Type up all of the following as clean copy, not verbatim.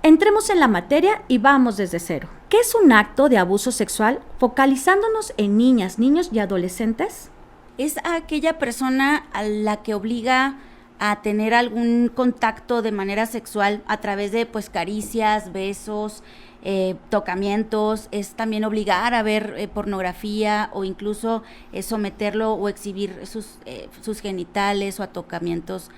Entremos en la materia y vamos desde cero. ¿Qué es un acto de abuso sexual focalizándonos en niñas, niños y adolescentes? Es aquella persona a la que obliga a tener algún contacto de manera sexual a través de pues caricias, besos, tocamientos. Es también obligar a ver pornografía o incluso someterlo o exhibir sus genitales o a tocamientos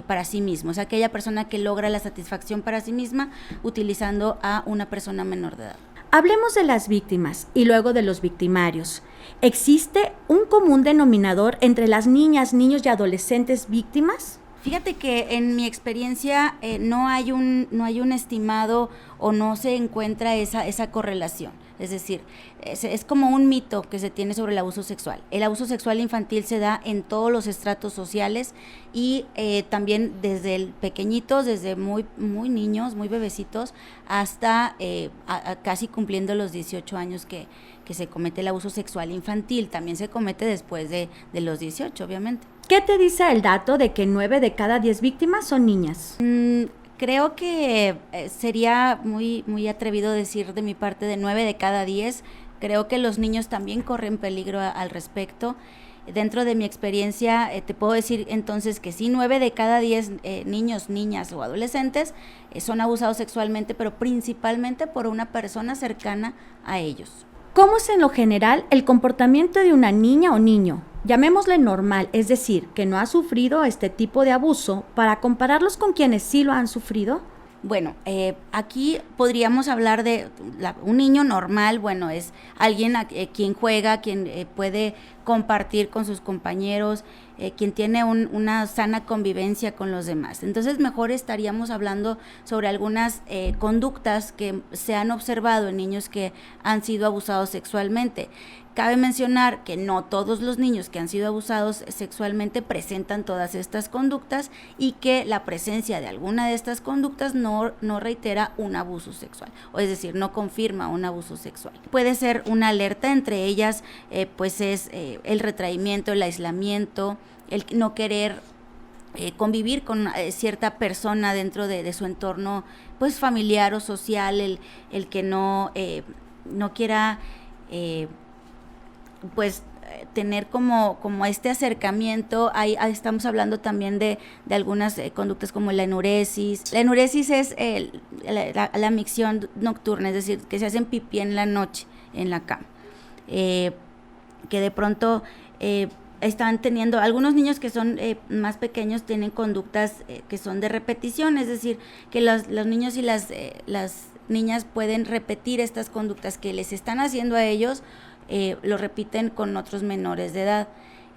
para sí mismo. Es aquella persona que logra la satisfacción para sí misma utilizando a una persona menor de edad. Hablemos de las víctimas y luego de los victimarios. ¿Existe un común denominador entre las niñas, niños y adolescentes víctimas? Fíjate que en mi experiencia no hay un estimado o no se encuentra esa correlación. Es decir, es como un mito que se tiene sobre el abuso sexual. El abuso sexual infantil se da en todos los estratos sociales y también desde pequeñitos, desde muy niños, muy bebecitos, hasta casi cumpliendo los 18 años que se comete el abuso sexual infantil. También se comete después de los 18, obviamente. ¿Qué te dice el dato de que 9 de cada 10 víctimas son niñas? Creo que sería muy atrevido decir de mi parte de 9 de cada 10. Creo que los niños también corren peligro al respecto. Dentro de mi experiencia te puedo decir entonces que sí, 9 de cada 10 niños, niñas o adolescentes son abusados sexualmente, pero principalmente por una persona cercana a ellos. ¿Cómo es en lo general el comportamiento de una niña o niño? Llamémosle normal, es decir, que no ha sufrido este tipo de abuso, para compararlos con quienes sí lo han sufrido. Bueno, aquí podríamos hablar de un niño normal. Bueno, es alguien quien juega, quien puede compartir con sus compañeros, quien tiene una sana convivencia con los demás. Entonces, mejor estaríamos hablando sobre algunas conductas que se han observado en niños que han sido abusados sexualmente. Cabe mencionar que no todos los niños que han sido abusados sexualmente presentan todas estas conductas y que la presencia de alguna de estas conductas no reitera un abuso sexual, o es decir, no confirma un abuso sexual. Puede ser una alerta, entre ellas pues es el retraimiento, el aislamiento, el no querer convivir con cierta persona dentro de su entorno pues familiar o social, el que no quiera pues tener como este acercamiento. Ahí estamos hablando también de algunas conductas como la enuresis. La enuresis es la micción nocturna, es decir, que se hacen pipí en la noche en la cama, que de pronto están teniendo, algunos niños que son más pequeños tienen conductas que son de repetición, es decir, que los niños y las niñas pueden repetir estas conductas que les están haciendo a ellos, lo repiten con otros menores de edad.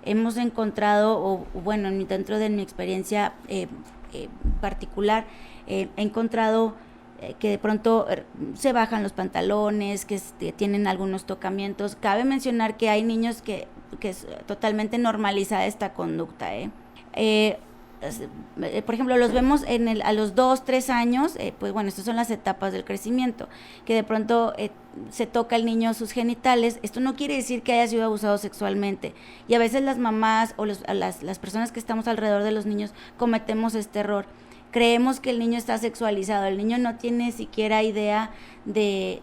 Hemos encontrado, o bueno, dentro de mi experiencia particular, he encontrado que de pronto se bajan los pantalones, que tienen algunos tocamientos. Cabe mencionar que hay niños que es totalmente normalizada esta conducta. Por ejemplo, los vemos a los 2, 3 años, pues bueno, estas son las etapas del crecimiento, que de pronto se toca al niño sus genitales. Esto no quiere decir que haya sido abusado sexualmente, y a veces las mamás o las personas que estamos alrededor de los niños cometemos este error. Creemos que el niño está sexualizado. El niño no tiene siquiera idea de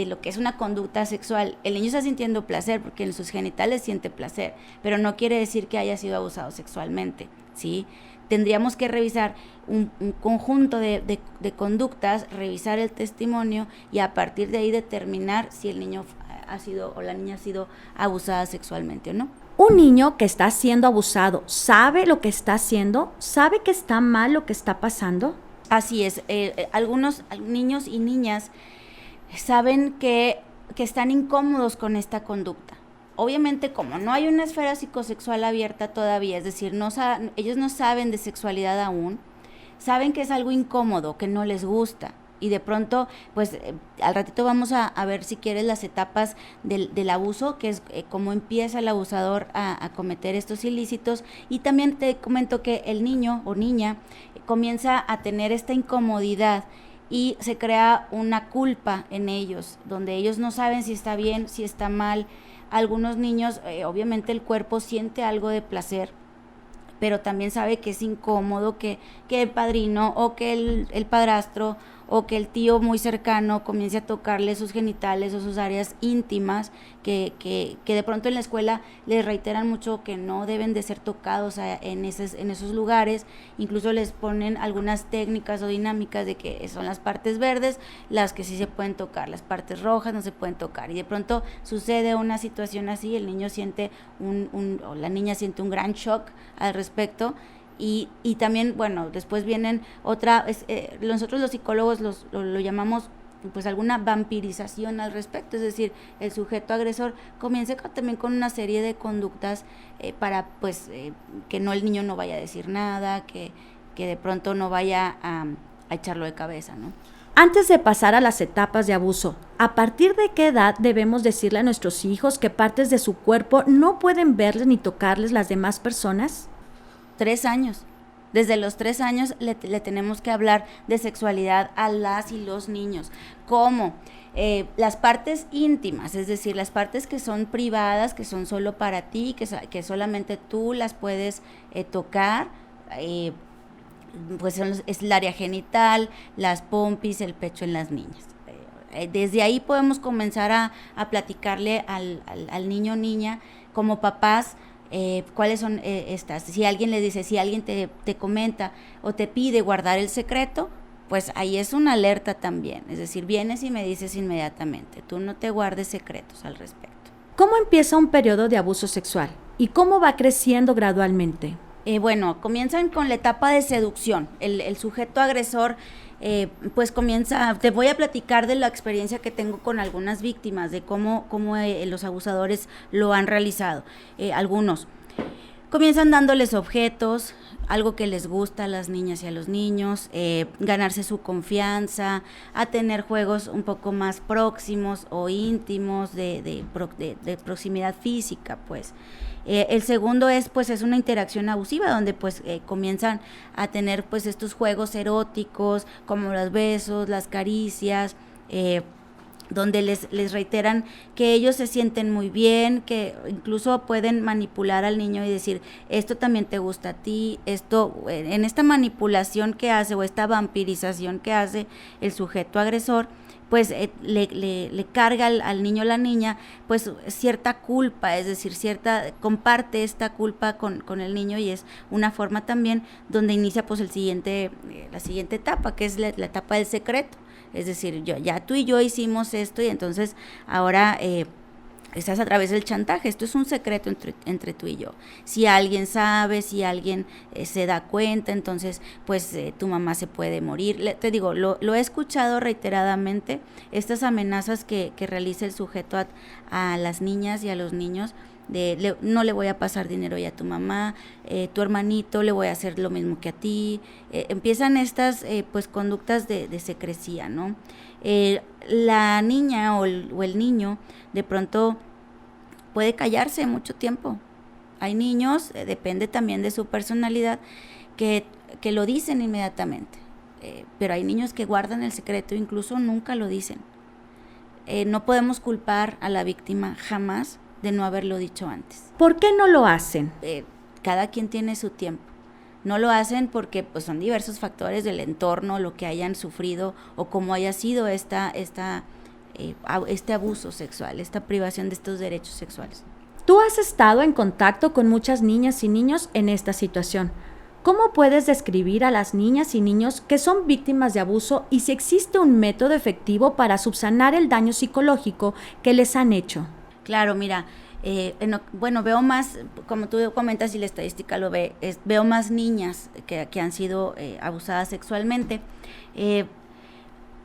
lo que es una conducta sexual. El niño está sintiendo placer porque en sus genitales siente placer, pero no quiere decir que haya sido abusado sexualmente, ¿sí? Tendríamos que revisar un conjunto de conductas, revisar el testimonio y a partir de ahí determinar si el niño ha sido o la niña ha sido abusada sexualmente o no. Un niño que está siendo abusado, ¿sabe lo que está haciendo? ¿Sabe que está mal lo que está pasando? Así es. Algunos niños y niñas saben que están incómodos con esta conducta. Obviamente, como no hay una esfera psicosexual abierta todavía, es decir, ellos no saben de sexualidad aún, saben que es algo incómodo, que no les gusta. Y de pronto, pues al ratito vamos a ver, si quieres, las etapas del abuso, que es cómo empieza el abusador a cometer estos ilícitos. Y también te comento que el niño o niña comienza a tener esta incomodidad y se crea una culpa en ellos, donde ellos no saben si está bien, si está mal. Algunos niños, obviamente el cuerpo siente algo de placer, pero también sabe que es incómodo, que el padrino o que el padrastro o que el tío muy cercano comience a tocarle sus genitales o sus áreas íntimas, que de pronto en la escuela les reiteran mucho que no deben de ser tocados en esos lugares, incluso les ponen algunas técnicas o dinámicas de que son las partes verdes las que sí se pueden tocar, las partes rojas no se pueden tocar, y de pronto sucede una situación así, el niño siente o la niña siente un gran shock al respecto. Y también, bueno, después vienen nosotros los psicólogos lo llamamos pues alguna vampirización al respecto, es decir, el sujeto agresor comienza también con una serie de conductas para pues que el niño no vaya a decir nada, que de pronto no vaya a echarlo de cabeza, ¿no? Antes de pasar a las etapas de abuso, ¿a partir de qué edad debemos decirle a nuestros hijos que partes de su cuerpo no pueden verles ni tocarles las demás personas? 3 años. Desde los 3 años le tenemos que hablar de sexualidad a las y los niños. ¿Cómo? Las partes íntimas, es decir, las partes que son privadas, que son solo para ti, que solamente tú las puedes tocar, pues es el área genital, las pompis, el pecho en las niñas. Desde ahí podemos comenzar a platicarle al niño o niña como papás, cuáles son estas. Si alguien le dice, si alguien te comenta o te pide guardar el secreto, pues ahí es una alerta también. Es decir, vienes y me dices inmediatamente, tú no te guardes secretos al respecto. ¿Cómo empieza un periodo de abuso sexual y cómo va creciendo gradualmente? Bueno, comienzan con la etapa de seducción. El sujeto agresor pues comienza, te voy a platicar de la experiencia que tengo con algunas víctimas, de cómo los abusadores lo han realizado. Algunos comienzan dándoles objetos, algo que les gusta a las niñas y a los niños, ganarse su confianza, a tener juegos un poco más próximos o íntimos de proximidad física, pues. El segundo es una interacción abusiva, donde pues comienzan a tener pues estos juegos eróticos, como los besos, las caricias, donde les reiteran que ellos se sienten muy bien, que incluso pueden manipular al niño y decir, esto también te gusta a ti, en esta manipulación que hace o esta vampirización que hace el sujeto agresor, pues le carga al niño o la niña pues cierta culpa, es decir, comparte esta culpa con el niño, y es una forma también donde inicia pues la siguiente etapa, que es la etapa del secreto. Es decir, ya tú y yo hicimos esto y entonces ahora estás a través del chantaje. Esto es un secreto entre tú y yo. Si alguien sabe, si alguien se da cuenta, entonces pues tu mamá se puede morir. Te digo, lo he escuchado reiteradamente, estas amenazas que realiza el sujeto a las niñas y a los niños, no le voy a pasar dinero ya a tu mamá, tu hermanito le voy a hacer lo mismo que a ti. Empiezan estas pues conductas de secrecía, ¿no? La niña o el niño de pronto puede callarse mucho tiempo. Hay niños, depende también de su personalidad, que lo dicen inmediatamente, pero hay niños que guardan el secreto, incluso nunca lo dicen. No podemos culpar a la víctima jamás de no haberlo dicho antes. ¿Por qué no lo hacen? Cada quien tiene su tiempo. No lo hacen porque pues son diversos factores del entorno, lo que hayan sufrido o cómo haya sido este abuso sexual, esta privación de estos derechos sexuales. Tú has estado en contacto con muchas niñas y niños en esta situación. ¿Cómo puedes describir a las niñas y niños que son víctimas de abuso y si existe un método efectivo para subsanar el daño psicológico que les han hecho? Claro, mira, veo más, como tú comentas y la estadística lo ve, veo más niñas que han sido abusadas sexualmente.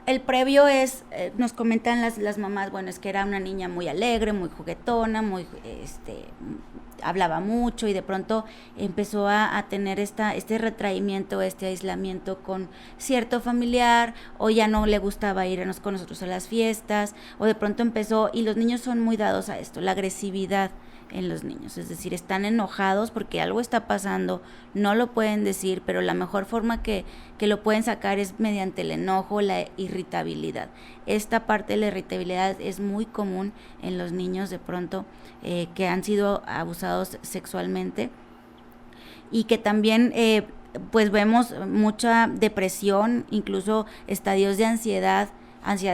El previo es, nos comentan las mamás, es que era una niña muy alegre, muy juguetona, hablaba mucho, y de pronto empezó a tener este retraimiento, este aislamiento con cierto familiar, o ya no le gustaba irnos con nosotros a las fiestas, o de pronto empezó, y los niños son muy dados a esto, la agresividad en los niños, es decir, están enojados porque algo está pasando, no lo pueden decir, pero la mejor forma que lo pueden sacar es mediante el enojo, la irritabilidad. Esta parte de la irritabilidad es muy común en los niños de pronto que han sido abusados sexualmente, y que también pues vemos mucha depresión, incluso estadios de ansiedad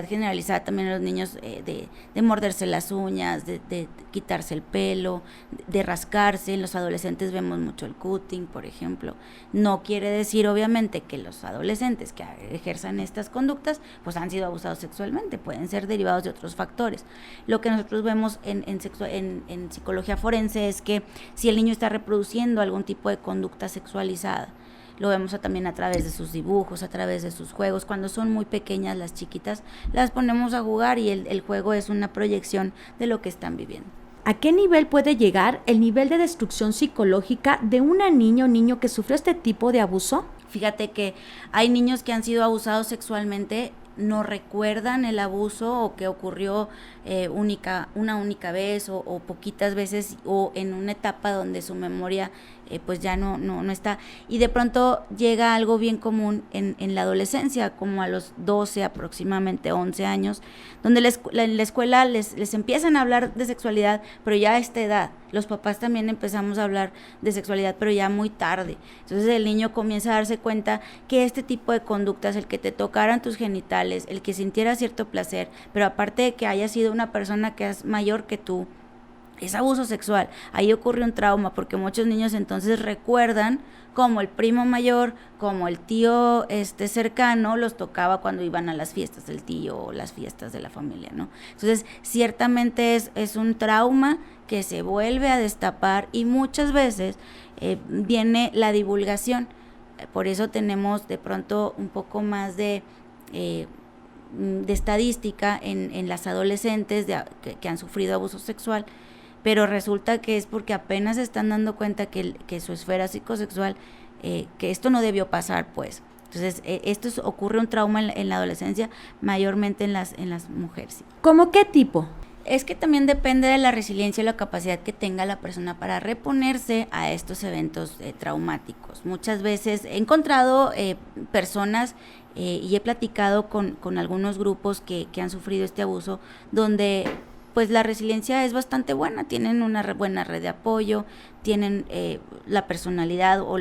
generalizada también en los niños, de morderse las uñas, de quitarse el pelo, de rascarse. En los adolescentes vemos mucho el cutting, por ejemplo. No quiere decir, obviamente, que los adolescentes que ejerzan estas conductas pues han sido abusados sexualmente, pueden ser derivados de otros factores. Lo que nosotros vemos en psicología forense es que si el niño está reproduciendo algún tipo de conducta sexualizada, lo vemos también a través de sus dibujos, a través de sus juegos. Cuando son muy pequeñas las chiquitas, las ponemos a jugar y el juego es una proyección de lo que están viviendo. ¿A qué nivel puede llegar el nivel de destrucción psicológica de una niña o niño que sufrió este tipo de abuso? Fíjate que hay niños que han sido abusados sexualmente, no recuerdan el abuso o que ocurrió una única vez o poquitas veces, o en una etapa donde su memoria pues ya no está, y de pronto llega algo bien común en la adolescencia, como a los 12 aproximadamente 11 años, donde en la escuela les empiezan a hablar de sexualidad, pero ya a esta edad. Los papás también empezamos a hablar de sexualidad, pero ya muy tarde. Entonces el niño comienza a darse cuenta que este tipo de conductas, el que te tocaran tus genitales, el que sintiera cierto placer, pero aparte de que haya sido una persona que es mayor que tú, es abuso sexual. Ahí ocurre un trauma, porque muchos niños entonces recuerdan como el primo mayor, como el tío cercano los tocaba cuando iban a las fiestas del tío o las fiestas de la familia, ¿no? Entonces, ciertamente es un trauma que se vuelve a destapar, y muchas veces viene la divulgación. Por eso tenemos de pronto un poco más de estadística en las adolescentes que han sufrido abuso sexual, pero resulta que es porque apenas se están dando cuenta que su esfera psicosexual, que esto no debió pasar, pues. Entonces, ocurre un trauma en la adolescencia, mayormente en las mujeres. ¿Cómo qué tipo? Es que también depende de la resiliencia y la capacidad que tenga la persona para reponerse a estos eventos traumáticos. Muchas veces he encontrado personas y he platicado con algunos grupos que han sufrido este abuso, donde pues la resiliencia es bastante buena, tienen una buena red de apoyo, tienen la personalidad o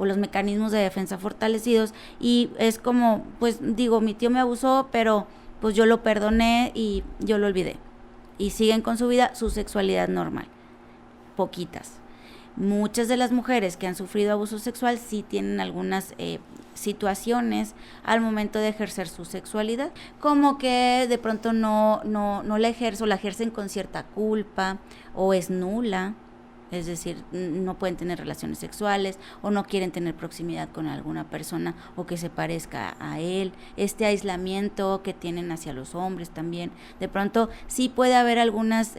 los mecanismos de defensa fortalecidos, y es como, pues digo, mi tío me abusó, pero pues yo lo perdoné y yo lo olvidé, y siguen con su vida, su sexualidad normal. Poquitas. Muchas de las mujeres que han sufrido abuso sexual sí tienen algunas situaciones al momento de ejercer su sexualidad, como que de pronto no la ejercen con cierta culpa, o es nula, es decir, no pueden tener relaciones sexuales, o no quieren tener proximidad con alguna persona o que se parezca a él. Este aislamiento que tienen hacia los hombres también. De pronto sí puede haber algunas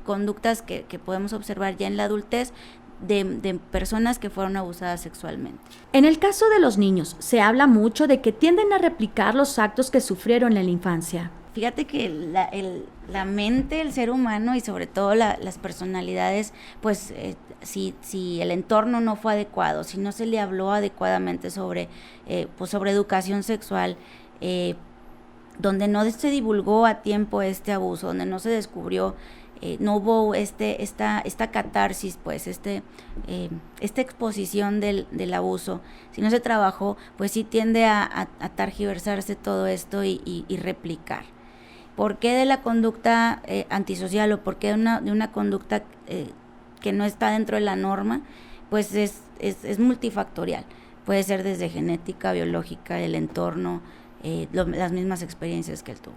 conductas que podemos observar ya en la adultez, de personas que fueron abusadas sexualmente. En el caso de los niños, se habla mucho de que tienden a replicar los actos que sufrieron en la infancia. Fíjate que la mente, el ser humano, y sobre todo las personalidades, pues si el entorno no fue adecuado, si no se le habló adecuadamente sobre educación sexual, donde no se divulgó a tiempo este abuso, donde no se descubrió, no hubo esta catarsis, pues esta exposición del abuso, si no se trabajó, pues sí tiende a targiversarse todo esto y replicar. ¿Por qué de la conducta antisocial, o por qué de una conducta que no está dentro de la norma? Pues es multifactorial. Puede ser desde genética, biológica, el entorno, las mismas experiencias que él tuvo.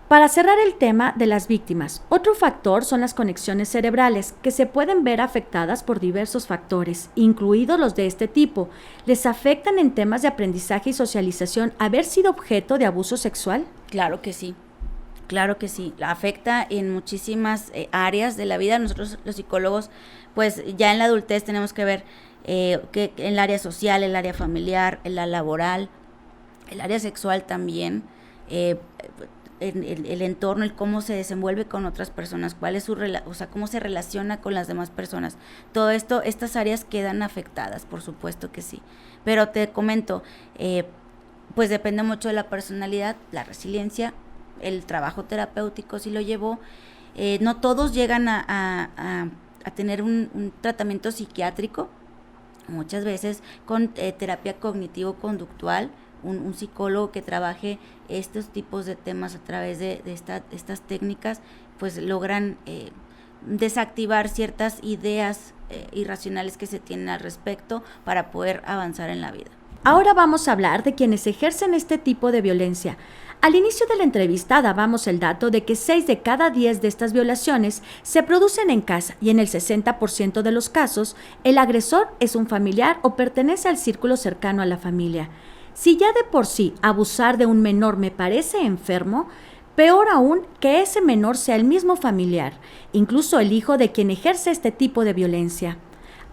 Para cerrar el tema de las víctimas, otro factor son las conexiones cerebrales, que se pueden ver afectadas por diversos factores, incluidos los de este tipo. ¿Les afectan en temas de aprendizaje y socialización haber sido objeto de abuso sexual? Claro que sí. Claro que sí, afecta en muchísimas áreas de la vida. Nosotros los psicólogos, pues ya en la adultez tenemos que ver que el área social, el área familiar, la laboral, el área sexual también, el entorno, el cómo se desenvuelve con otras personas, cuál es cómo se relaciona con las demás personas. Todo esto, estas áreas quedan afectadas, por supuesto que sí. Pero te comento, pues depende mucho de la personalidad, la resiliencia, el trabajo terapéutico si lo llevó. No todos llegan a tener un tratamiento psiquiátrico, muchas veces con terapia cognitivo-conductual, un psicólogo que trabaje estos tipos de temas a través de estas técnicas, pues logran desactivar ciertas ideas irracionales que se tienen al respecto para poder avanzar en la vida. Ahora vamos a hablar de quienes ejercen este tipo de violencia. Al inicio de la entrevista dábamos el dato de que 6 de cada 10 de estas violaciones se producen en casa y en el 60% de los casos el agresor es un familiar o pertenece al círculo cercano a la familia. Si ya de por sí abusar de un menor me parece enfermo, peor aún que ese menor sea el mismo familiar, incluso el hijo de quien ejerce este tipo de violencia.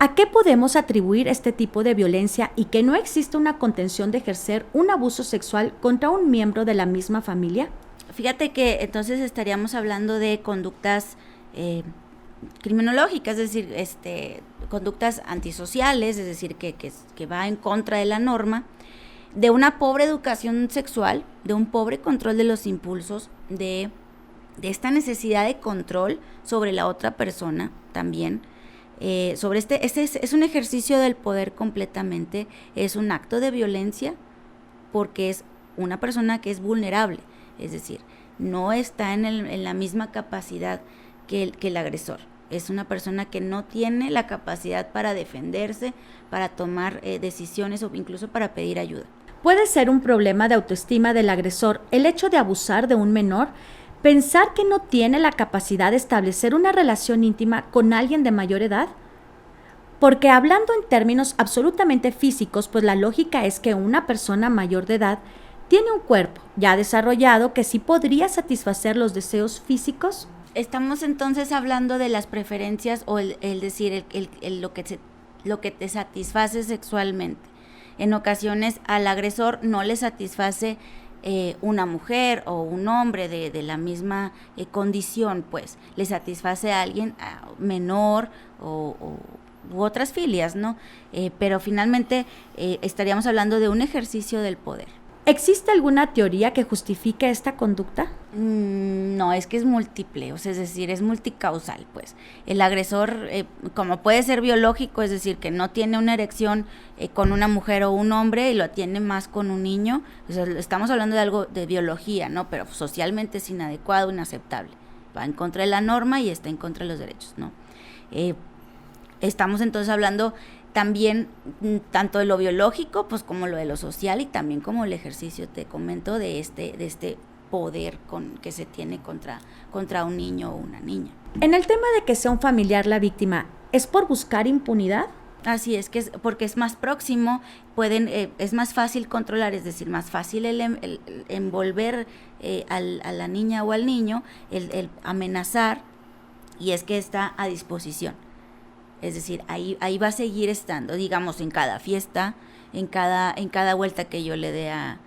¿A qué podemos atribuir este tipo de violencia y que no existe una contención de ejercer un abuso sexual contra un miembro de la misma familia? Fíjate que entonces estaríamos hablando de conductas criminológicas, es decir, conductas antisociales, es decir, que va en contra de la norma, de una pobre educación sexual, de un pobre control de los impulsos, de esta necesidad de control sobre la otra persona también. Sobre es un ejercicio del poder completamente, es un acto de violencia porque es una persona que es vulnerable, es decir, no está en la misma capacidad que el agresor. Es una persona que no tiene la capacidad para defenderse, para tomar decisiones o incluso para pedir ayuda. ¿Puede ser un problema de autoestima del agresor el hecho de abusar de un menor? ¿Pensar que no tiene la capacidad de establecer una relación íntima con alguien de mayor edad? Porque hablando en términos absolutamente físicos, pues la lógica es que una persona mayor de edad tiene un cuerpo ya desarrollado que sí podría satisfacer los deseos físicos. Estamos entonces hablando de las preferencias o el decir lo que te satisface sexualmente. En ocasiones al agresor no le satisface una mujer o un hombre de la misma condición, pues le satisface a alguien menor u otras filias, ¿no? Pero finalmente estaríamos hablando de un ejercicio del poder. ¿Existe alguna teoría que justifique esta conducta? No, es que es múltiple, o sea, es decir, es multicausal, pues. El agresor, como puede ser biológico, es decir, que no tiene una erección con una mujer o un hombre y lo tiene más con un niño, o sea, estamos hablando de algo de biología, ¿no? Pero socialmente es inadecuado, inaceptable. Va en contra de la norma y está en contra de los derechos, ¿no? Estamos entonces hablando también tanto de lo biológico, pues como lo de lo social y también como el ejercicio, te comento, de este poder que se tiene contra un niño o una niña. En el tema de que sea un familiar la víctima, ¿es por buscar impunidad? Así es, porque es más próximo, es más fácil controlar, es decir, más fácil el envolver a la niña o al niño, el amenazar, y es que está a disposición. Es decir, ahí va a seguir estando, digamos, en cada fiesta, en cada vuelta que yo le dé a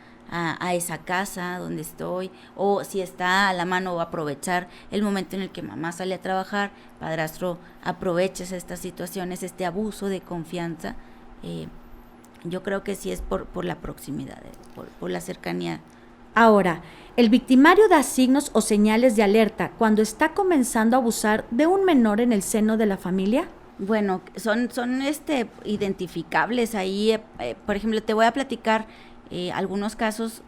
esa casa donde estoy, o si está a la mano, va a aprovechar el momento en el que mamá sale a trabajar, padrastro aprovecha estas situaciones, este abuso de confianza. Yo creo que sí es por la proximidad, por la cercanía. Ahora, ¿el victimario da signos o señales de alerta cuando está comenzando a abusar de un menor en el seno de la familia? Bueno, son identificables ahí. Por ejemplo, te voy a platicar algunos casos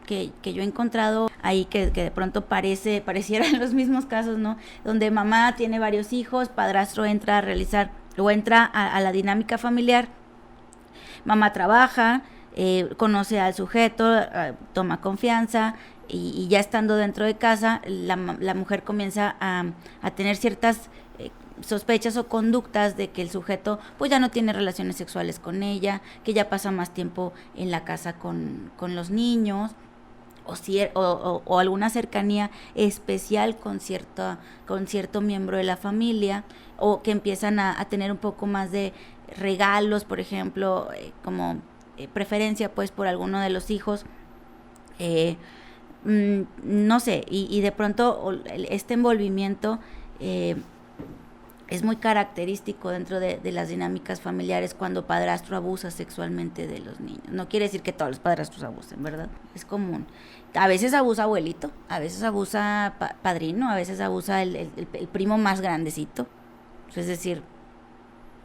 que yo he encontrado ahí que de pronto parecieran los mismos casos, ¿no? Donde mamá tiene varios hijos, padrastro entra a la dinámica familiar, mamá trabaja, conoce al sujeto, toma confianza y ya estando dentro de casa, la mujer comienza a tener ciertas sospechas o conductas de que el sujeto pues ya no tiene relaciones sexuales con ella, que ya pasa más tiempo en la casa con los niños o alguna cercanía especial con cierto miembro de la familia, o que empiezan a tener un poco más de regalos, por ejemplo, como preferencia pues por alguno de los hijos, no sé, y de pronto este envolvimiento es muy característico dentro de las dinámicas familiares cuando padrastro abusa sexualmente de los niños. No quiere decir que todos los padrastros abusen, ¿verdad? Es común. A veces abusa abuelito, a veces abusa padrino, a veces abusa el primo más grandecito. Es decir,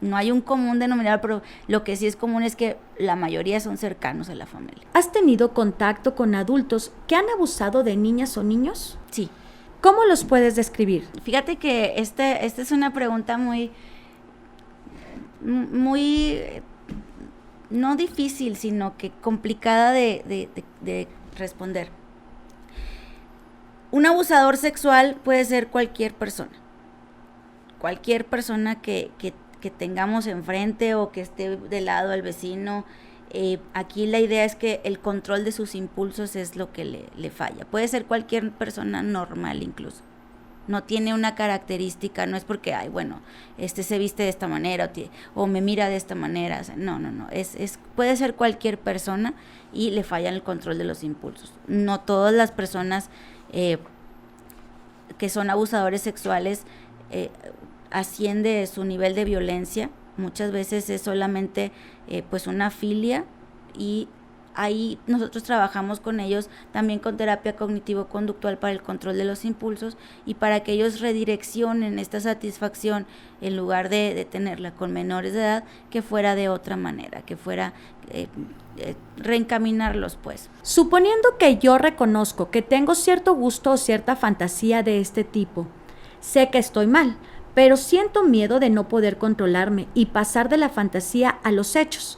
No hay un común denominador, pero lo que sí es común es que la mayoría son cercanos a la familia. ¿Has tenido contacto con adultos que han abusado de niñas o niños? Sí. ¿Cómo los puedes describir? Fíjate que esta es una pregunta muy, no difícil, sino que complicada de responder. Un abusador sexual puede ser cualquier persona que tengamos enfrente o que esté del lado del vecino. Aquí la idea es que el control de sus impulsos es lo que le falla. Puede ser cualquier persona normal incluso. No tiene una característica, no es porque, se viste de esta manera o me mira de esta manera. O sea, no. Puede ser cualquier persona y le falla el control de los impulsos. No todas las personas que son abusadores sexuales asciende su nivel de violencia. Muchas veces es solamente una filia, y ahí nosotros trabajamos con ellos también con terapia cognitivo-conductual para el control de los impulsos y para que ellos redireccionen esta satisfacción en lugar de tenerla con menores de edad, que fuera de otra manera, que fuera reencaminarlos pues. Suponiendo que yo reconozco que tengo cierto gusto o cierta fantasía de este tipo, sé que estoy mal, pero siento miedo de no poder controlarme y pasar de la fantasía a los hechos.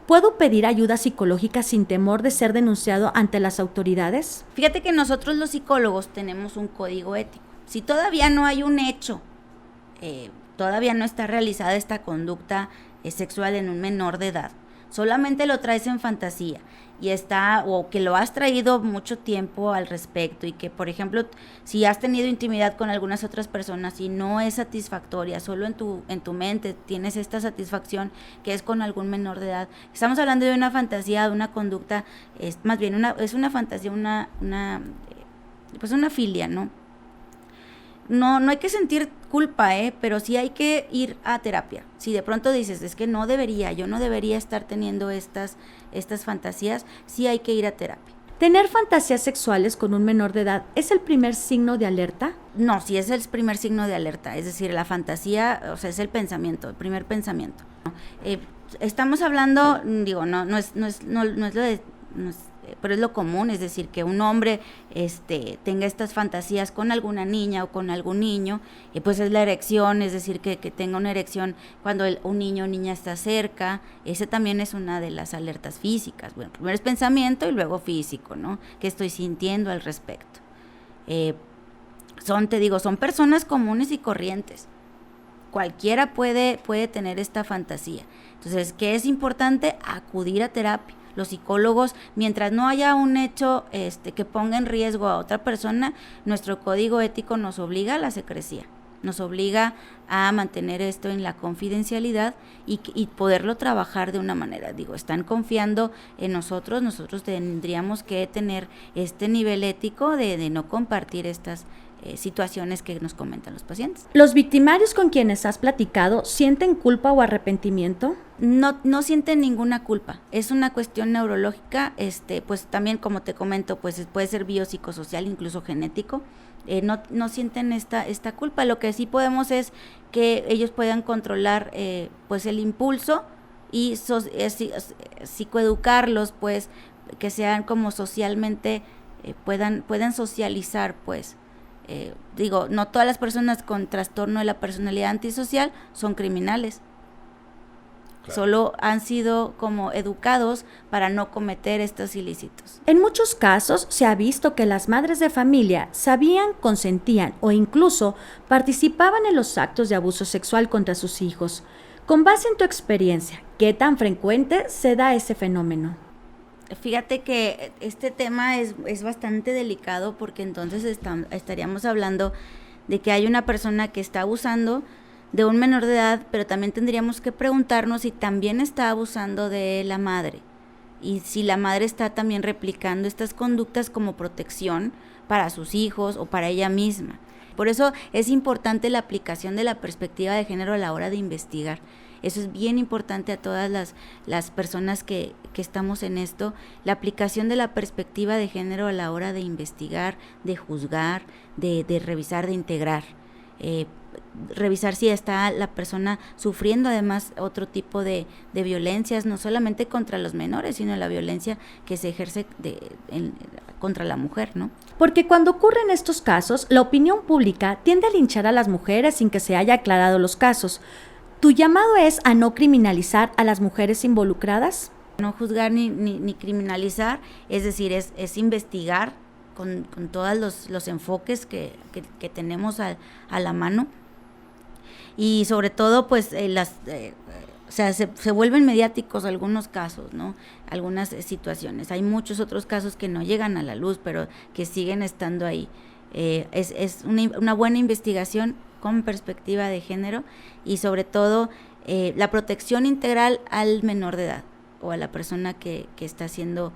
¿Puedo pedir ayuda psicológica sin temor de ser denunciado ante las autoridades? Fíjate que nosotros los psicólogos tenemos un código ético. Si todavía no hay un hecho, todavía no está realizada esta conducta sexual en un menor de edad, solamente lo traes en fantasía y o que lo has traído mucho tiempo al respecto, y que, por ejemplo, si has tenido intimidad con algunas otras personas y no es satisfactoria, solo en tu mente tienes esta satisfacción que es con algún menor de edad. Estamos hablando de una fantasía, de una conducta, más bien es una fantasía, una filia, ¿no? No hay que sentir culpa, pero sí hay que ir a terapia. Si de pronto dices, es que yo no debería estar teniendo estas fantasías, sí hay que ir a terapia. ¿Tener fantasías sexuales con un menor de edad es el primer signo de alerta? No, sí es el primer signo de alerta, es decir, la fantasía, o sea, es el primer pensamiento. Estamos hablando, pero es lo común, es decir, que un hombre tenga estas fantasías con alguna niña o con algún niño, pues es la erección, es decir, que tenga una erección cuando un niño o niña está cerca. Ese también es una de las alertas físicas. Bueno, primero es pensamiento y luego físico, ¿no? ¿Qué estoy sintiendo al respecto? Son personas comunes y corrientes. Cualquiera puede tener esta fantasía. Entonces, ¿qué es importante? Acudir a terapia. Los psicólogos, mientras no haya un hecho que ponga en riesgo a otra persona, nuestro código ético nos obliga a la secrecía, nos obliga a mantener esto en la confidencialidad y poderlo trabajar de una manera. Están confiando en nosotros tendríamos que tener este nivel ético de no compartir estas situaciones que nos comentan los pacientes. ¿Los victimarios con quienes has platicado sienten culpa o arrepentimiento? No sienten ninguna culpa, es una cuestión neurológica, pues también, como te comento, pues puede ser biopsicosocial, incluso genético. No sienten esta culpa. Lo que sí podemos es que ellos puedan controlar pues el impulso y psicoeducarlos, pues que sean como socialmente puedan socializar, pues. No todas las personas con trastorno de la personalidad antisocial son criminales. Claro. Solo han sido como educados para no cometer estos ilícitos. En muchos casos se ha visto que las madres de familia sabían, consentían o incluso participaban en los actos de abuso sexual contra sus hijos. Con base en tu experiencia, ¿qué tan frecuente se da ese fenómeno? Fíjate que este tema es bastante delicado, porque entonces estaríamos hablando de que hay una persona que está abusando de un menor de edad, pero también tendríamos que preguntarnos si también está abusando de la madre y si la madre está también replicando estas conductas como protección para sus hijos o para ella misma. Por eso es importante la aplicación de la perspectiva de género a la hora de investigar. Eso es bien importante a todas las personas que estamos en esto, la aplicación de la perspectiva de género a la hora de investigar, de juzgar, de revisar, de integrar. revisar si está la persona sufriendo además otro tipo de violencias, no solamente contra los menores, sino la violencia que se ejerce contra la mujer, ¿no? Porque cuando ocurren estos casos, la opinión pública tiende a linchar a las mujeres sin que se haya aclarado los casos. ¿Tu llamado es a no criminalizar a las mujeres involucradas? No juzgar ni criminalizar, es decir, es investigar con todos los enfoques que tenemos a la mano. Y sobre todo, pues, o sea, se vuelven mediáticos algunos casos, ¿no? Algunas situaciones. Hay muchos otros casos que no llegan a la luz, pero que siguen estando ahí. Es una buena investigación con perspectiva de género y sobre todo la protección integral al menor de edad o a la persona que está siendo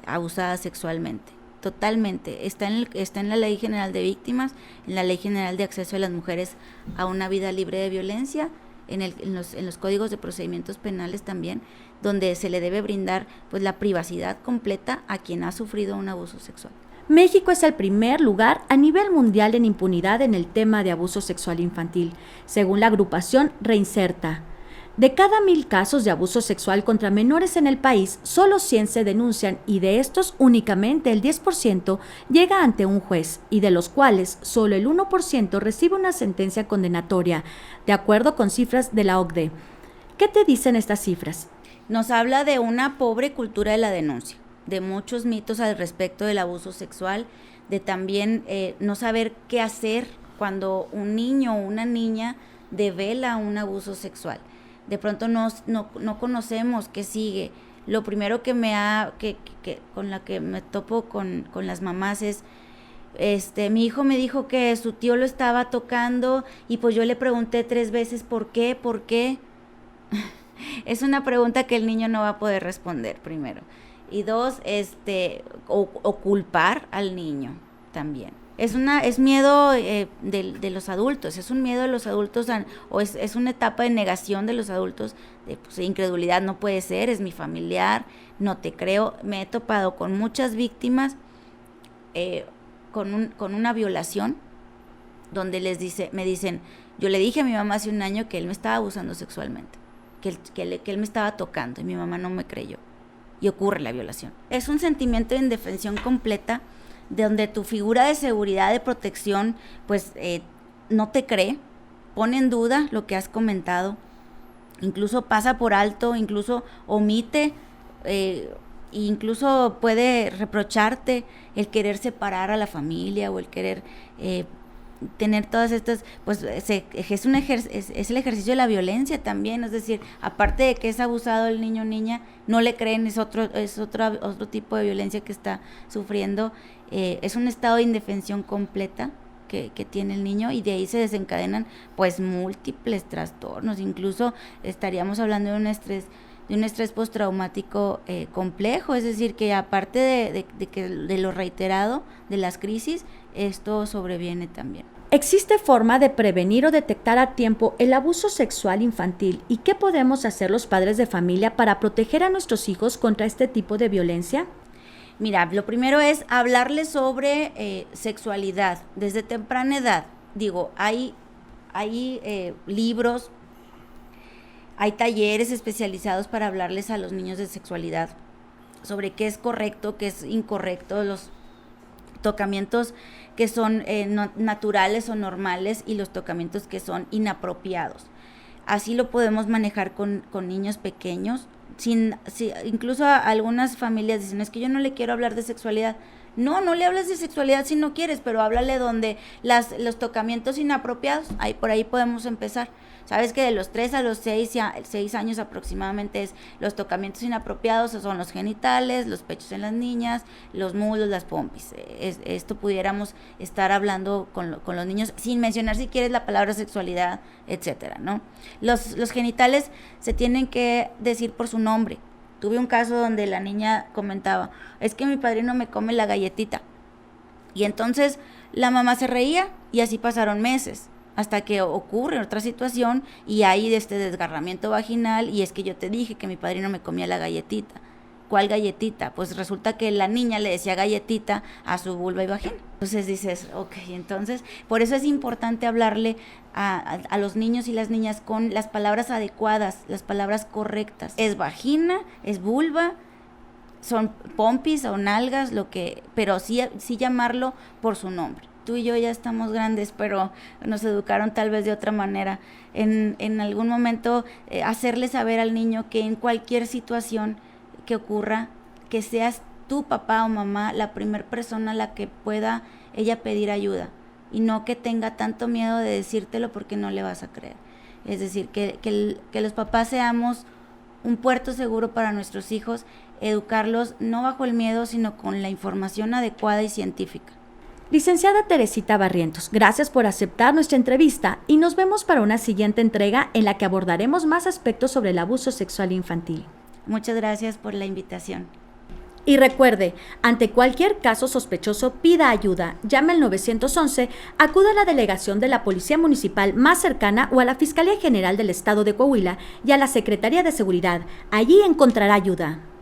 abusada sexualmente. Totalmente, está en la Ley General de Víctimas, en la Ley General de Acceso de las Mujeres a una Vida Libre de Violencia, en los códigos de procedimientos penales también, donde se le debe brindar pues la privacidad completa a quien ha sufrido un abuso sexual. México es el primer lugar a nivel mundial en impunidad en el tema de abuso sexual infantil, según la agrupación Reinserta. De cada 1,000 casos de abuso sexual contra menores en el país, solo 100 se denuncian y de estos únicamente el 10% llega ante un juez y de los cuales solo el 1% recibe una sentencia condenatoria, de acuerdo con cifras de la OCDE. ¿Qué te dicen estas cifras? Nos habla de una pobre cultura de la denuncia, de muchos mitos al respecto del abuso sexual, de también no saber qué hacer cuando un niño o una niña devela un abuso sexual. De pronto no conocemos qué sigue. Lo primero que con la que me topo con las mamás es, mi hijo me dijo que su tío lo estaba tocando y pues yo le pregunté 3 veces ¿por qué? Es una pregunta que el niño no va a poder responder, primero. Y 2, o culpar al niño también. Es miedo de los adultos, es un miedo de los adultos, es una etapa de negación de los adultos, de incredulidad, no puede ser, es mi familiar, no te creo. Me he topado con muchas víctimas con una violación, donde me dicen, yo le dije a mi mamá hace 1 año que él me estaba abusando sexualmente, que él me estaba tocando, y mi mamá no me creyó, y ocurre la violación. Es un sentimiento de indefensión completa, de donde tu figura de seguridad, de protección, pues no te cree, pone en duda lo que has comentado, incluso pasa por alto, incluso omite, incluso puede reprocharte el querer separar a la familia o el querer tener todas estas, pues es el ejercicio de la violencia también, es decir, aparte de que es abusado el niño o niña, no le creen, es otro tipo de violencia que está sufriendo. Es un estado de indefensión completa que tiene el niño, y de ahí se desencadenan pues múltiples trastornos. Incluso estaríamos hablando de un estrés postraumático complejo, es decir, que aparte de lo reiterado de las crisis, esto sobreviene también. ¿Existe forma de prevenir o detectar a tiempo el abuso sexual infantil? ¿Y qué podemos hacer los padres de familia para proteger a nuestros hijos contra este tipo de violencia? Mira, lo primero es hablarles sobre sexualidad desde temprana edad. Digo, hay libros, hay talleres especializados para hablarles a los niños de sexualidad, sobre qué es correcto, qué es incorrecto, los tocamientos que son naturales o normales y los tocamientos que son inapropiados. Así lo podemos manejar con niños pequeños. Incluso a algunas familias dicen, es que yo no le quiero hablar de sexualidad. No le hables de sexualidad si no quieres, pero háblale donde los tocamientos inapropiados, por ahí podemos empezar. Sabes que de los 3 a los 6 años aproximadamente los tocamientos inapropiados son los genitales, los pechos en las niñas, los muslos, las pompis. Esto pudiéramos estar hablando con los niños sin mencionar si quieres la palabra sexualidad, etcétera, ¿no? Los genitales se tienen que decir por su nombre. Tuve un caso donde la niña comentaba, es que mi padrino me come la galletita. Y entonces la mamá se reía y así pasaron meses, hasta que ocurre otra situación y hay desgarramiento vaginal, y es que yo te dije que mi padrino me comía la galletita. ¿cuál galletita? Pues resulta que la niña le decía galletita a su vulva y vagina. Entonces dices, ok, entonces, por eso es importante hablarle a los niños y las niñas con las palabras adecuadas, las palabras correctas. Es vagina, es vulva, son pompis o nalgas, pero sí llamarlo por su nombre. Tú y yo ya estamos grandes, pero nos educaron tal vez de otra manera. En algún momento hacerle saber al niño que en cualquier situación que ocurra, que seas tu papá o mamá la primer persona a la que pueda ella pedir ayuda, y no que tenga tanto miedo de decírtelo porque no le vas a creer. Es decir, que los papás seamos un puerto seguro para nuestros hijos, educarlos no bajo el miedo, sino con la información adecuada y científica. Licenciada Teresita Barrientos, gracias por aceptar nuestra entrevista y nos vemos para una siguiente entrega en la que abordaremos más aspectos sobre el abuso sexual infantil. Muchas gracias por la invitación. Y recuerde, ante cualquier caso sospechoso, pida ayuda, llame al 911, acuda a la delegación de la Policía Municipal más cercana o a la Fiscalía General del Estado de Coahuila y a la Secretaría de Seguridad. Allí encontrará ayuda.